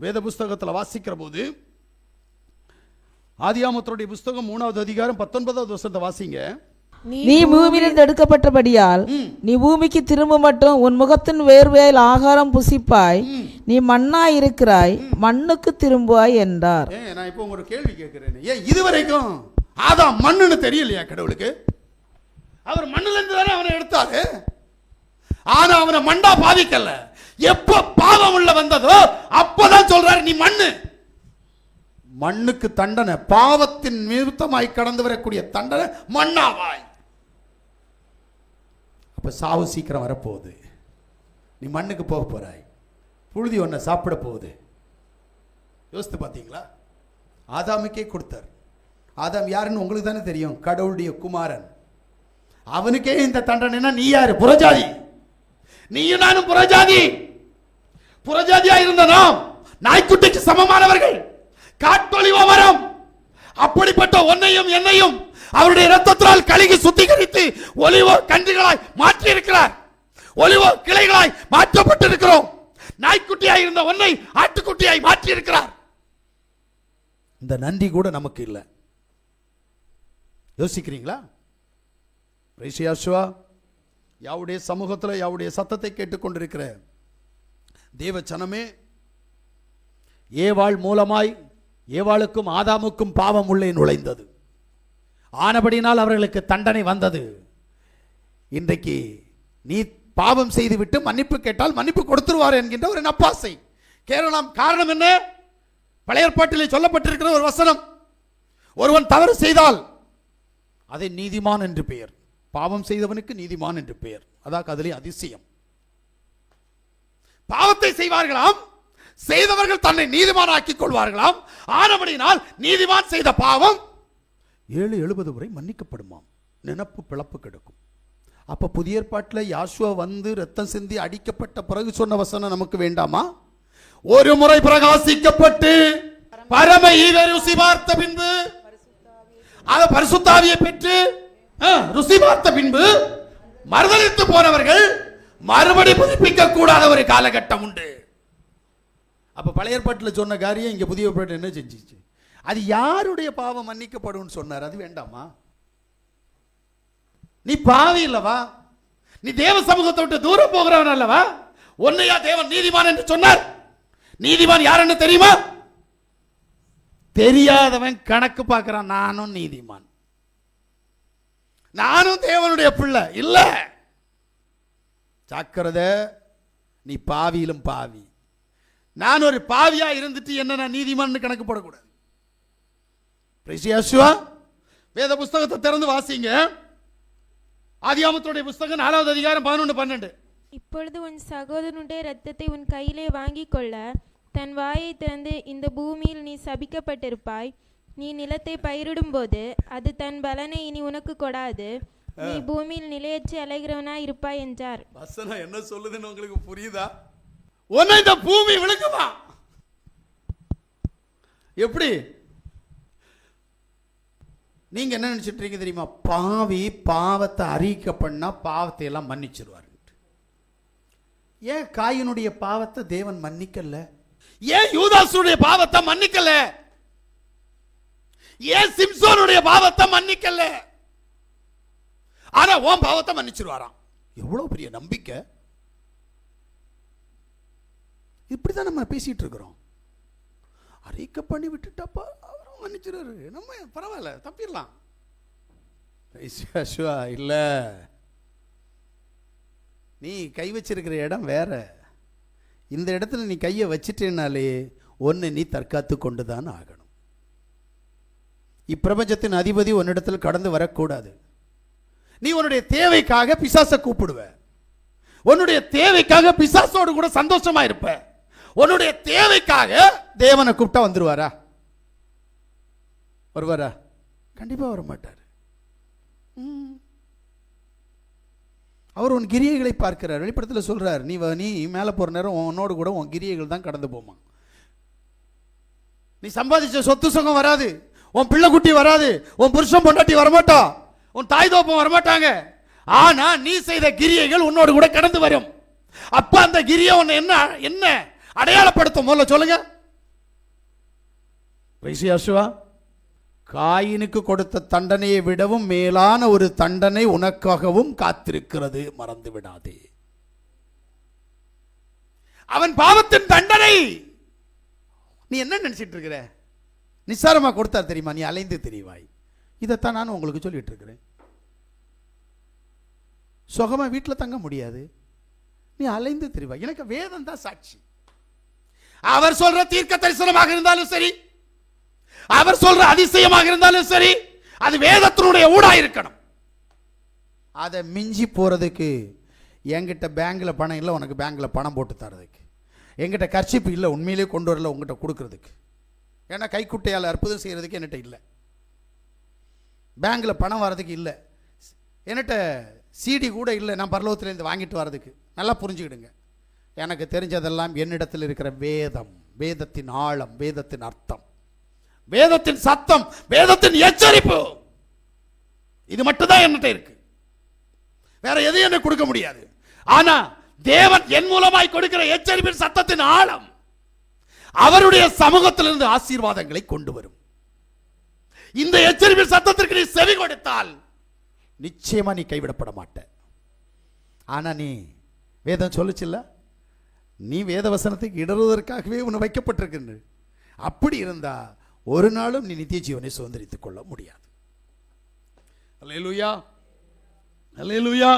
வேத புஸ்தகத்தில் வாசிக்கிற போது ஆதியாகமத்தினுடைய புஸ்தகம் 3வது அதிகாரம் 19வது வசனத்தை வாசிங்க. நீ பூமியிலிருந்து எடுக்கப்பட்டபடியால் நீ பூமிக்கு திரும்ப மட்டும் உன் முகத்தின் வேர்வையில் ஆகாரம் புசிப்பாய், நீ மண்ணாய் இருக்கிறாய், மண்ணுக்கு திரும்புவாய் என்றார். நான் இப்போ ஒரு கேள்வி கேட்கிறேன். ஏன் இதுவரைக்கும் ஆதாம் மண்ணுன்னு தெரியலையா கடவுளுக்கு? அவர் மண்ணுல இருந்து தானே அவனை எடுத்தாரு. ஆனா அவனை மண்டா பாதிக்கல. எப்ப பாவம் உள்ள வந்ததோ அப்பதான் சொல்றாரு நீ மண்ணு. மண்ணுக்கு தண்டனை, பாவத்தின் நிமித்தமாய் கடந்து வரக்கூடிய தண்டனை மண்ணாவாய். அப்ப சாவு சீக்கிரம் வரப்போகுது. நீ மண்ணுக்கு போக போறாய். புழுதி ஒன்ன சாப்பிட போகுது. யோசித்து பார்த்தீங்களா? ஆதாமுக்கே கொடுத்தார். ஆதாம் யாருன்னு உங்களுக்கு தானே தெரியும், கடவுளுடைய குமாரன். அவனுக்கே இந்த தண்டனைனா நீ யாரு? புறஜாதி. நீயும் நானும் புறஜாதி. புறஜாதியா இருந்த நாம் நாய்க்குட்டிக்கு சமமானவர்கள், காட்டொளிவ மரம். அப்படிப்பட்ட ஒன்னையும் என்னையும் அவருடைய இரத்தத்தால் கழுகி சுத்திகரித்து ஒலிவ கன்றுகளாய் மாற்றி இருக்கிறார். ஒலிவ கிளைகளாய் மாற்றப்பட்டிருக்கிறோம். நாய்க்குட்டியாய் இருந்த ஒன்னை ஆட்டுக்குட்டியாய் மாற்றி இருக்கிறார். இந்த நன்றி கூட நமக்கு இல்லை. யோசிக்கிறீங்களா? யாவுடைய சமூகத்தில் யாவுடைய சத்தத்தை கேட்டுக்கொண்டிருக்கிற தேவ ஜனமே, ஏவாள் மூலமாய் ஏவாளுக்கும் ஆதாமுக்கும் பாவம் உள்ளே நுழைந்தது. ஆனபடினால் அவர்களுக்கு தண்டனை வந்தது. இன்றைக்கு நீ பாவம் செய்துவிட்டு மன்னிப்பு கேட்டால் மன்னிப்பு கொடுத்துருவார் என்கின்ற ஒரு நப்பாசை கேரளம். காரணம் என்ன? பழைய ஏற்பாட்டிலே சொல்லப்பட்டிருக்கிற ஒரு வசனம், ஒருவன் தவறு செய்தால் அதை நீதிமான் என்று பெயர். பாவம் செய்தவனுக்கு நீதிமான் என்று பெயர். அதான் அதிலே அதிசயம். பாவத்தை செய்வார்களாம், செய்தவர்கள் தன்னை நீதிமான் ஆக்கிக் கொள்வார்களாம். ஆனபடினால் நீதிமான் செய்த பாவம் 70 முறை மன்னிக்கப்படுமாம். நினப்பு பிளப்பு கெடுக்கும். அப்ப புதிய ஏற்பாட்டில் யாசுவா வந்து ரத்தம் சிந்தி அடிக்கப்பட்ட பிறகு சொன்ன வசனம் நமக்கு வேண்டாமா? ஒரு முறை பிரகாசிக்கப்பட்டு பரம ஈவை ருசி பார்த்த பின்பு, அத பரிசுத்தாவியை பெற்று ருசி பார்த்த பின்பு மறுதலித்து போனவர்கள் மறுபடி புதுப்பிக்க கூடாத ஒரு காலகட்டம் உண்டு. அப்ப பழைய ஏற்பாட்டில் சொன்ன காரியம் இங்க புதிய ஏற்பாட்டில் என்ன செஞ்சிச்சு? அது யாருடைய பாவம் மன்னிக்கப்படும் சொன்னார்? அது வேண்டாமா? நீ பாவி இல்லவா? நீ தேவ சமூகத்தை விட்டு தூரம் போகிறவன் அல்லவா? உன்னையா தேவன் நீதிமான் என்று சொன்னார்? நீதிமான் யாருன்னு தெரியுமா? தெரியாதவன் கணக்கு பார்க்கிறான். நானும் நீதிமான், நானும் தேவனுடைய பிள்ளை. இல்ல, ஜாக்கிரதை, நீ பாவியிலும் பாவி. நான் ஒரு பாவியா இருந்துட்டு என்ன நான் நீதிமான் கணக்கு போடக்கூடாது. வேத புஸ்தகத்தை திறந்து வாசிங்க. ஆதியாகமத்துடைய புஸ்தகம் 4வது அதிகாரம் 11-12. இப்பொழுது உன் சகோதரனுடைய இரத்தத்தை உன் கையிலே வாங்கிக் கொள்ள தன் வாயை திறந்து, இந்த பூமியில் நீ சபிக்கப்பட்டிருப்பாய், நீ நிலத்தை பயிரிடும் போது அது தன் பலனை இனி உனக்கு கொடாது, நீ பூமியில் நிலையற்று அலைகிறவனாய் இருப்பாய் என்றார். வசனம் என்ன சொல்லுதுன்னு உங்களுக்கு புரியுதா? உன்னை இந்த பூமி விழுங்குமா? எப்படி? நீங்க என்ன நினைச்சிட்டு இருக்கீங்க தெரியுமா? பாவி பாவத்தை அறிக்கை பண்ணா பாவத்தை எல்லாம் மன்னிச்சிருவார். ஏன் காயினுடைய பாவத்தை தேவன் மன்னிக்கல? ஏன் யூதாசுடைய பாவத்தை மன்னிக்கல? ஏன் சிம்சோனுடைய பாவத்தை மன்னிக்கல? ஆனா உன் பாவத்தை மன்னிச்சிருவாராம். எவ்வளவு பெரிய நம்பிக்கை! இப்படிதான் நம்ம பேசிட்டு இருக்கிறோம். அறிக்கை பண்ணி விட்டுட்டப்பா அவரும் மன்னிச்சிருவாரு, நம்ம பரவாயில்ல தப்பிடலாம். இல்ல, நீ கை வச்சிருக்கிற இடம் வேற. இந்த இடத்துல நீ கையை வச்சிட்டேனாலே ஒன்னு நீ தற்காத்து கொண்டுதான் ஆகணும். இப்பிரபஞ்சத்தின் அதிபதி உன்னிடத்தில் கடந்து வரக்கூடாது. நீ உன்னுடைய தேவைக்காக பிசாசை கூப்பிடுவ, உன்னுடைய தேவைக்காக பிசாசோடு கூட சந்தோஷமா இருப்ப. உன்னுடைய தேவைக்காக தேவனை கூப்பிட்டா வந்துருவாரா? வருவாரா? கண்டிப்பா வர மாட்டார். அவர் உன் கிரியைகளை பார்க்கிறார். வெளிப்படத்தில் சொல்றார், நீ மேல போற நேரம் உன்னோடு கூட உன் கிரியைகள் தான் கடந்து போமா. நீ சம்பாதிச்ச சொத்து சுகம் வராது, உன் பிள்ளை குட்டி வராது, உன் புருஷன் பொண்டாட்டி வரமாட்டா, உன் தாய் தோப்பம் வரமாட்டாங்க. ஆனா நீ செய்த கிரியைகள் உன்னோடு கூட கடந்து வரும். அப்ப அந்த கிரியை உன்னை என்ன அடையாளப்படுத்தும்? முதல்ல சொல்லுங்க. யோசுவா, காயினுக்கு கொடுத்த தண்டனையை விடவும் மேலான ஒரு தண்டனை உனக்காகவும் காத்திருக்கிறது, மறந்து விடாதே. அவன் பாவத்தின் தண்டனை நீ என்ன நினைச்சிட்டு இருக்கிற? நிசாரமா கொடுத்தார் தெரியுமா? நீ அலைந்து தெரிவாய். இதைத்தான் நான் உங்களுக்கு சொல்லிட்டு இருக்கிறேன். சுகமா வீட்டில் தங்க முடியாது, நீ அலைந்து தெரிவாய். எனக்கு வேதம் தான் சாட்சி. அவர் சொல்ற தீர்க்க தரிசனமாக இருந்தாலும் சரி, அவர் சொல்ற அதிசயமாக இருந்தாலும் சரி, அது வேதத்தினுடைய ஊடா இருக்கணும். அதை மிஞ்சி போறதுக்கு என்கிட்ட பேங்க்ல பணம் இல்லை, உனக்கு பேங்க்ல பணம் போட்டு தரதுக்கு. என்கிட்ட கர்ச்சிப்பு இல்லை, உண்மையிலே கொண்டு வரல உங்ககிட்ட கொடுக்கறதுக்கு. ஏன்னா கைக்குட்டையால் அற்புதம் செய்யறதுக்கு என்கிட்ட இல்லை, பேங்க்ல பணம் வர்றதுக்கு இல்லை, என்கிட்ட சிடி கூட இல்லை நான் பரலோகத்திலேருந்து வாங்கிட்டு வர்றதுக்கு. நல்லா புரிஞ்சுக்கிடுங்க. எனக்கு தெரிஞ்சதெல்லாம் என்னிடத்தில் இருக்கிற வேதம், வேதத்தின் ஆழம், வேதத்தின் அர்த்தம், வேதத்தின் சத்தம், வேதத்தின் எச்சரிப்பு. இது மட்டும்தான் என்கிட்ட இருக்கு. வேற எதையும் என்ன கொடுக்க முடியாது. ஆனா தேவன் என் மூலமாய் கொடுக்கிற எச்சரிப்பின் சத்தத்தின் ஆழம் அவருடைய சமூகத்திலிருந்து ஆசீர்வாதங்களை கொண்டு வரும். இந்த எச்சரிப்பின் சத்தத்திற்கு நீ செவி கொடுத்தால் நிச்சயமா நீ கைவிடப்பட மாட்ட. ஆனா நீ வேதம் சொல்லுச்சுல்ல, நீ வேத வசனத்துக்கு இடறுவதற்காகவே உன்னை வைக்கப்பட்டிருக்கின்ற. அப்படி இருந்தா ஒரு நாளும் நீ நித்திய ஜீவனை சுதந்திரித்துக் கொள்ள முடியாது. அல்லேலூயா, அல்லேலூயா.